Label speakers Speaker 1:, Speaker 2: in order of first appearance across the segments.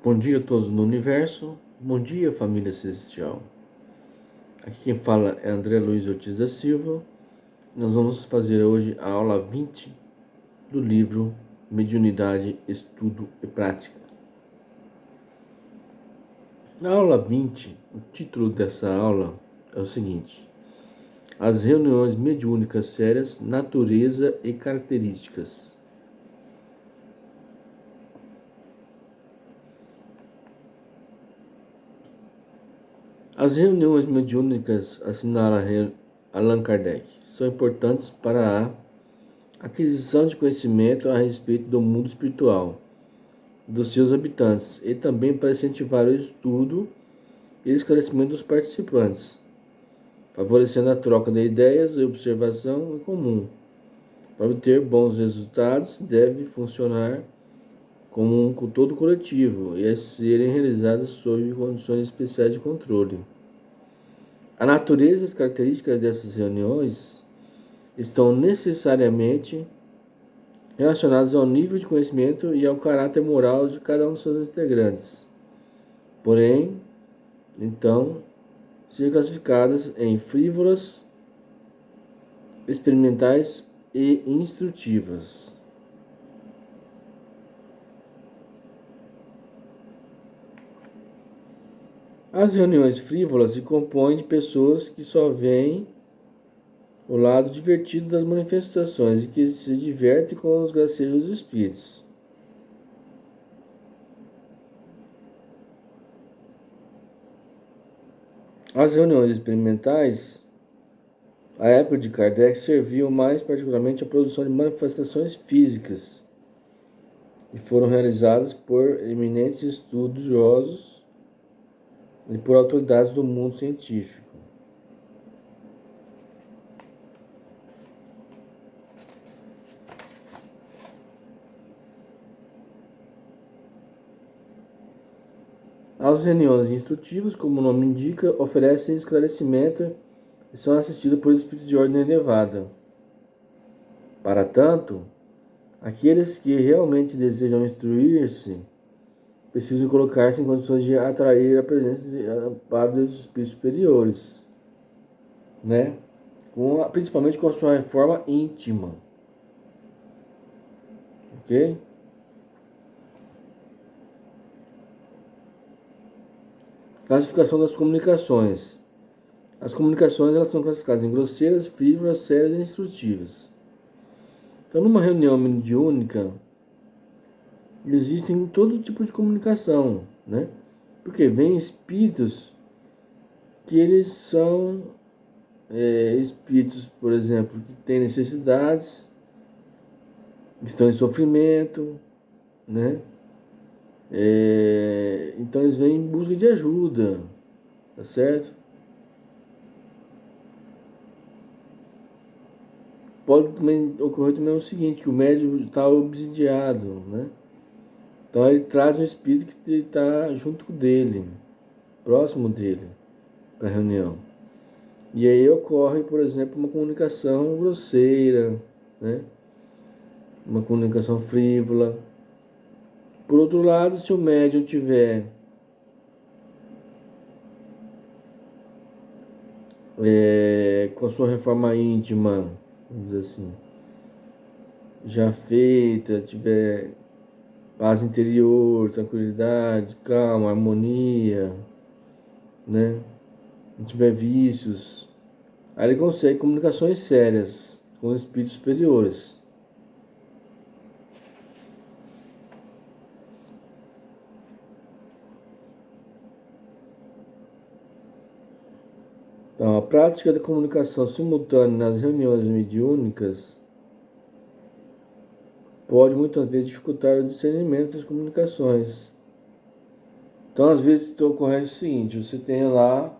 Speaker 1: Bom dia a todos no universo, bom dia família celestial. Aqui quem fala é André Luiz Ortiz da Silva. Nós vamos fazer hoje a aula 20 do livro Mediunidade, Estudo e Prática. Na aula 20, o título dessa aula é o seguinte: As reuniões mediúnicas sérias, natureza e características. As reuniões mediúnicas, assinala Allan Kardec, são importantes para a aquisição de conhecimento a respeito do mundo espiritual, dos seus habitantes, e também para incentivar o estudo e esclarecimento dos participantes, favorecendo a troca de ideias e observação em comum. Para obter bons resultados, deve funcionar como um todo coletivo e a serem realizadas sob condições especiais de controle. A natureza e as características dessas reuniões estão necessariamente relacionadas ao nível de conhecimento e ao caráter moral de cada um dos seus integrantes. Porém, então, ser classificadas em frívolas, experimentais e instrutivas. As reuniões frívolas se compõem de pessoas que só veem o lado divertido das manifestações e que se divertem com os gracejos dos espíritos. As reuniões experimentais, a época de Kardec, serviam mais particularmente à produção de manifestações físicas e foram realizadas por eminentes estudiosos e por autoridades do mundo científico. As reuniões instrutivas, como o nome indica, oferecem esclarecimento e são assistidas por espíritos de ordem elevada. Para tanto, aqueles que realmente desejam instruir-se precisam colocar-se em condições de atrair a presença e amparo dos espíritos superiores, né? Principalmente com a sua reforma íntima. Ok? Classificação das comunicações. As comunicações elas são classificadas em grosseiras, frívolas, sérias e instrutivas. Então, numa reunião mediúnica, existem todo tipo de comunicação, né? Porque vem espíritos que eles são espíritos, por exemplo, que têm necessidades, que estão em sofrimento, né? Então eles vêm em busca de ajuda, tá certo? Pode também ocorrer também o seguinte, que o médium está obsidiado, né? Então ele traz um espírito que está junto dele, próximo dele, para a reunião. E aí ocorre, por exemplo, uma comunicação grosseira, né? Uma comunicação frívola. Por outro lado, se o médium tiver com a sua reforma íntima, vamos dizer assim, já feita, tiver paz interior, tranquilidade, calma, harmonia, né? Não tiver vícios, aí ele consegue comunicações sérias com os espíritos superiores. Então, a prática da comunicação simultânea nas reuniões mediúnicas pode muitas vezes dificultar o discernimento das comunicações. Então, às vezes, ocorre o seguinte: você tem lá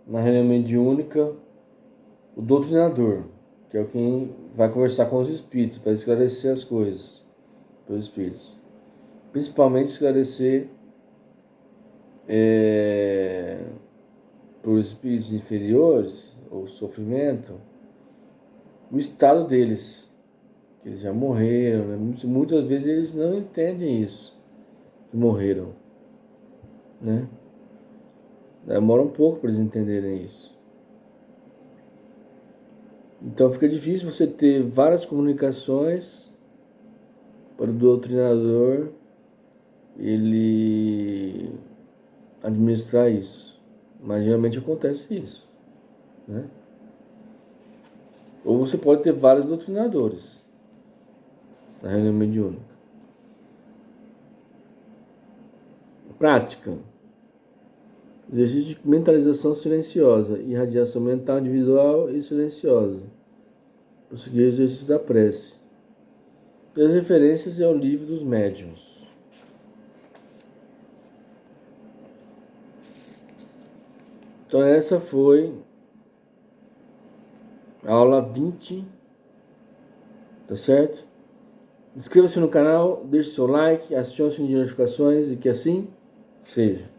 Speaker 1: na reunião mediúnica o doutrinador, que é quem vai conversar com os espíritos, vai esclarecer as coisas para os espíritos. Principalmente esclarecer para os espíritos inferiores, ou sofrimento, o estado deles, que eles já morreram, né? Muitas vezes eles não entendem isso, que morreram, né? Demora um pouco para eles entenderem isso. Então fica difícil você ter várias comunicações para o doutrinador ele administrar isso. Mas geralmente acontece isso, né? Ou você pode ter vários doutrinadores na reunião mediúnica. Prática. Exercício de mentalização silenciosa, irradiação mental individual e silenciosa. Prosseguir o exercício da prece. E as referências é o livro dos médiuns. Então essa foi a aula 20, tá certo? Inscreva-se no canal, deixe seu like, acione o sininho de notificações e que assim seja.